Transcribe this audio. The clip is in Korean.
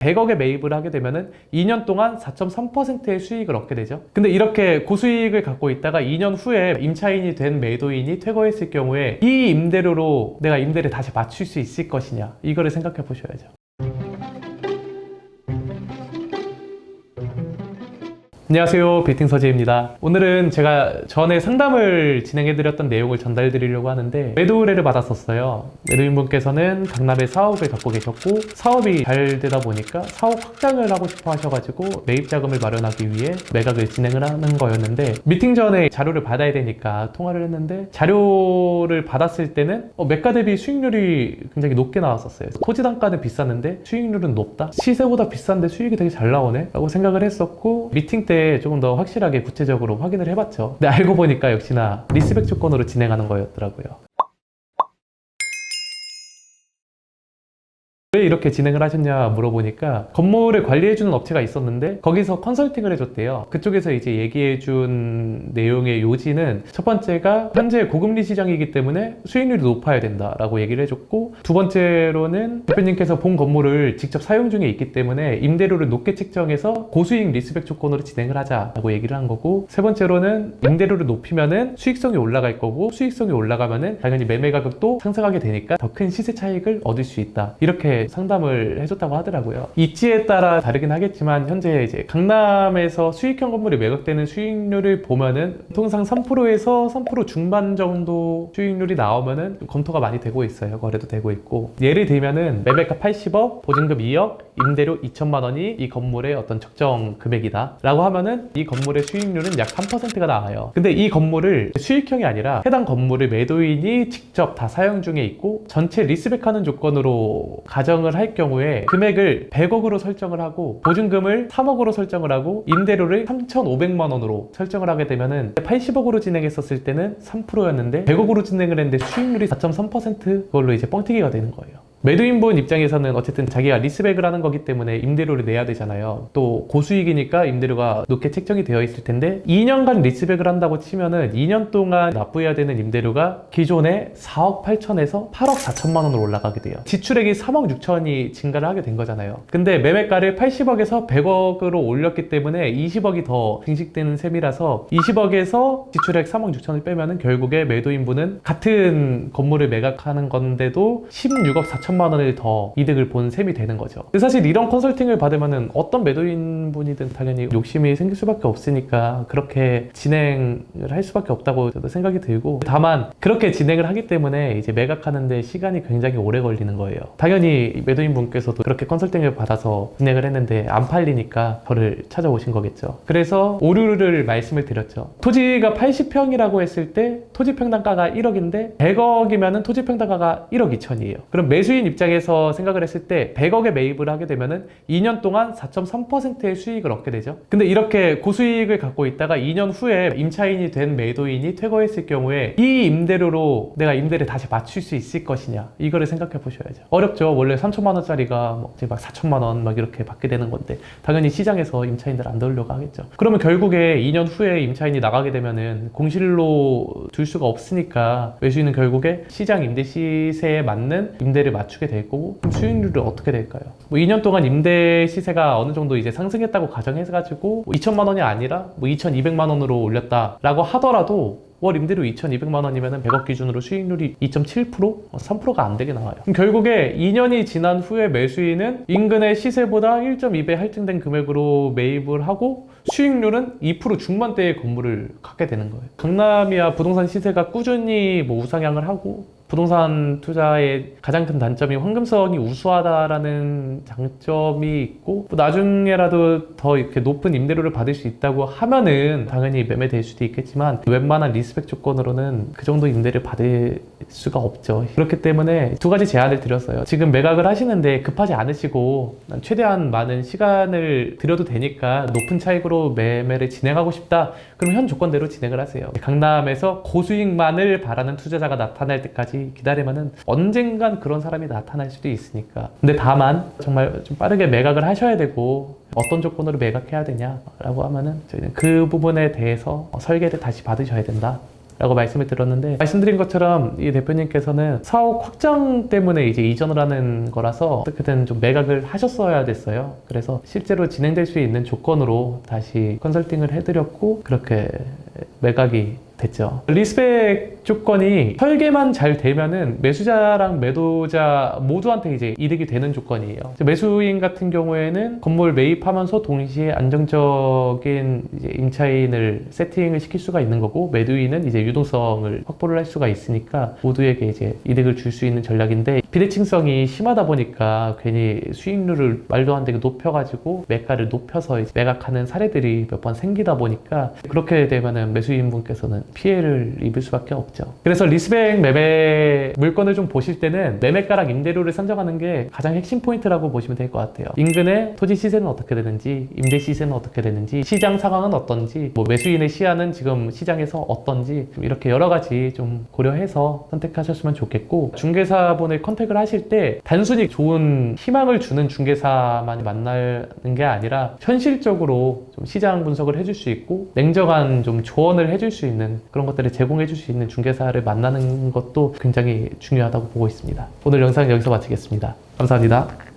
100억에 매입을 하게 되면은 2년 동안 4.3%의 수익을 얻게 되죠. 근데 이렇게 고수익을 갖고 있다가 2년 후에 임차인이 된 매도인이 퇴거했을 경우에 이 임대료로 내가 임대를 다시 맞출 수 있을 것이냐, 이거를 생각해 보셔야죠. 안녕하세요, 빌딩 서재입니다. 오늘은 제가 전에 상담을 진행해드렸던 내용을 전달드리려고 하는데, 매도 의뢰를 받았었어요. 매도인분께서는 강남에 사업을 갖고 계셨고, 사업이 잘 되다 보니까 사업 확장을 하고 싶어 하셔가지고 매입 자금을 마련하기 위해 매각을 진행을 하는 거였는데, 미팅 전에 자료를 받아야 되니까 통화를 했는데, 자료를 받았을 때는 매가 대비 수익률이 굉장히 높게 나왔었어요. 토지 단가는 비쌌는데 수익률은 높다? 시세보다 비싼데 수익이 되게 잘 나오네? 라고 생각을 했었고, 미팅 때 조금 더 확실하게 구체적으로 확인을 해봤죠. 근데 알고 보니까 역시나 리스백 조건으로 진행하는 거였더라고요. 왜 이렇게 진행을 하셨냐 물어보니까, 건물을 관리해주는 업체가 있었는데 거기서 컨설팅을 해줬대요. 그쪽에서 이제 얘기해준 내용의 요지는, 첫 번째가 현재 고금리 시장이기 때문에 수익률이 높아야 된다라고 얘기를 해줬고, 두 번째로는 대표님께서 본 건물을 직접 사용 중에 있기 때문에 임대료를 높게 책정해서 고수익 리스백 조건으로 진행을 하자라고 얘기를 한 거고, 세 번째로는 임대료를 높이면은 수익성이 올라갈 거고, 수익성이 올라가면은 당연히 매매 가격도 상승하게 되니까 더 큰 시세 차익을 얻을 수 있다, 이렇게 상담을 해줬다고 하더라고요. 입지에 따라 다르긴 하겠지만, 현재 이제 강남에서 수익형 건물이 매각되는 수익률을 보면은 통상 3%에서 3% 중반 정도 수익률이 나오면은 검토가 많이 되고 있어요. 거래도 되고 있고, 예를 들면은 매매가 80억, 보증금 2억, 임대료 2천만 원이 이 건물의 어떤 적정 금액이다 라고 하면은 이 건물의 수익률은 약 3%가 나와요. 근데 이 건물을 수익형이 아니라 해당 건물을 매도인이 직접 다 사용 중에 있고 전체 리스백하는 조건으로 가정을 할 경우에 금액을 100억으로 설정을 하고, 보증금을 3억으로 설정을 하고, 임대료를 3,500만 원으로 설정을 하게 되면은 80억으로 진행했었을 때는 3%였는데 100억으로 진행을 했는데 수익률이 4.3%, 그걸로 이제 뻥튀기가 되는 거예요. 매도인분 입장에서는 어쨌든 자기가 리스백을 하는 거기 때문에 임대료를 내야 되잖아요. 또 고수익이니까 임대료가 높게 책정이 되어 있을 텐데, 2년간 리스백을 한다고 치면은 2년 동안 납부해야 되는 임대료가 기존에 4억 8천에서 8억 4천만 원으로 올라가게 돼요. 지출액이 3억 6천이 증가를 하게 된 거잖아요. 근데 매매가를 80억에서 100억으로 올렸기 때문에 20억이 더 증식되는 셈이라서 20억에서 지출액 3억 6천을 빼면은 결국에 매도인분은 같은 건물을 매각하는 건데도 16억 4천만 원을 더 이득을 본 셈이 되는 거죠. 근데 사실 이런 컨설팅을 받으면은 어떤 매도인분이든 당연히 욕심이 생길 수밖에 없으니까 그렇게 진행을 할 수밖에 없다고 저도 생각이 들고, 다만 그렇게 진행을 하기 때문에 이제 매각하는데 시간이 굉장히 오래 걸리는 거예요. 당연히 매도인분께서도 그렇게 컨설팅을 받아서 진행을 했는데 안 팔리니까 저를 찾아오신 거겠죠. 그래서 오류를 말씀을 드렸죠. 토지가 80평이라고 했을 때 토지 평당가가 1억인데 100억이면은 토지 평당가가 1억 2천이에요. 그럼 매수인 입장에서 생각을 했을 때 100억에 매입을 하게 되면은 2년 동안 4.3%의 수익을 얻게 되죠. 근데 이렇게 고수익을 갖고 있다가 2년 후에 임차인이 된 매도인이 퇴거했을 경우에 이 임대료로 내가 임대를 다시 맞출 수 있을 것이냐, 이거를 생각해 보셔야죠. 어렵죠. 원래 3천만 원짜리가 막 4천만 원 막 이렇게 받게 되는 건데 당연히 시장에서 임차인들 안 들으려고 하겠죠. 그러면 결국에 2년 후에 임차인이 나가게 되면은 공실로 둘 수가 없으니까 매수인은 결국에 시장 임대 시세에 맞는 임대를 맞추게 될 거고, 그럼 수익률이 어떻게 될까요? 2년 동안 임대 시세가 어느 정도 이제 상승했다고 가정해가지고 2천만 원이 아니라 2,200만 원으로 올렸다라고 하더라도 월 임대료 2,200만 원이면 100억 기준으로 수익률이 2.7%? 3%가 안 되게 나와요. 그럼 결국에 2년이 지난 후에 매수인은 인근의 시세보다 1.2배 할증된 금액으로 매입을 하고 수익률은 2% 중반대의 건물을 갖게 되는 거예요. 강남이야 부동산 시세가 꾸준히 우상향을 하고, 부동산 투자의 가장 큰 단점이 황금성이 우수하다라는 장점이 있고, 나중에라도 더 이렇게 높은 임대료를 받을 수 있다고 하면은 당연히 매매될 수도 있겠지만, 웬만한 리스펙 조건으로는 그 정도 임대를 받을 수가 없죠. 그렇기 때문에 두 가지 제안을 드렸어요. 지금 매각을 하시는데 급하지 않으시고 최대한 많은 시간을 들여도 되니까 높은 차익으로 매매를 진행하고 싶다, 그럼 현 조건대로 진행을 하세요. 강남에서 고수익만을 바라는 투자자가 나타날 때까지 기다리면은 언젠간 그런 사람이 나타날 수도 있으니까. 근데 다만 정말 좀 빠르게 매각을 하셔야 되고, 어떤 조건으로 매각해야 되냐라고 하면은 저희는 그 부분에 대해서 설계를 다시 받으셔야 된다, 라고 말씀을 드렸는데, 말씀드린 것처럼 이 대표님께서는 사옥 확장 때문에 이제 이전을 하는 거라서 어떻게든 좀 매각을 하셨어야 됐어요. 그래서 실제로 진행될 수 있는 조건으로 다시 컨설팅을 해드렸고 그렇게 매각이 됐죠. 리스펙 조건이 설계만 잘 되면은 매수자랑 매도자 모두한테 이제 이득이 되는 조건이에요. 매수인 같은 경우에는 건물 매입하면서 동시에 안정적인 이제 임차인을 세팅을 시킬 수가 있는 거고, 매도인은 이제 유동성을 확보를 할 수가 있으니까 모두에게 이제 이득을 줄 수 있는 전략인데, 비대칭성이 심하다 보니까 괜히 수익률을 말도 안 되게 높여가지고 매가를 높여서 이제 매각하는 사례들이 몇 번 생기다 보니까, 그렇게 되면은 매수인분께서는 피해를 입을 수밖에 없죠. 그래서 리스펙 매매 물건을 좀 보실 때는 매매가랑 임대료를 선정하는 게 가장 핵심 포인트라고 보시면 될 것 같아요. 인근의 토지 시세는 어떻게 되는지, 임대 시세는 어떻게 되는지, 시장 상황은 어떤지, 뭐 매수인의 시야는 지금 시장에서 어떤지, 좀 이렇게 여러 가지 좀 고려해서 선택하셨으면 좋겠고, 중개사분을 컨택을 하실 때 단순히 좋은 희망을 주는 중개사만 만나는 게 아니라 현실적으로 좀 시장 분석을 해줄 수 있고 냉정한 좀 조언을 해줄 수 있는 그런 것들을 제공해 줄 수 있는 중개사를 만나는 것도 굉장히 중요하다고 보고 있습니다. 오늘 영상 여기서 마치겠습니다. 감사합니다.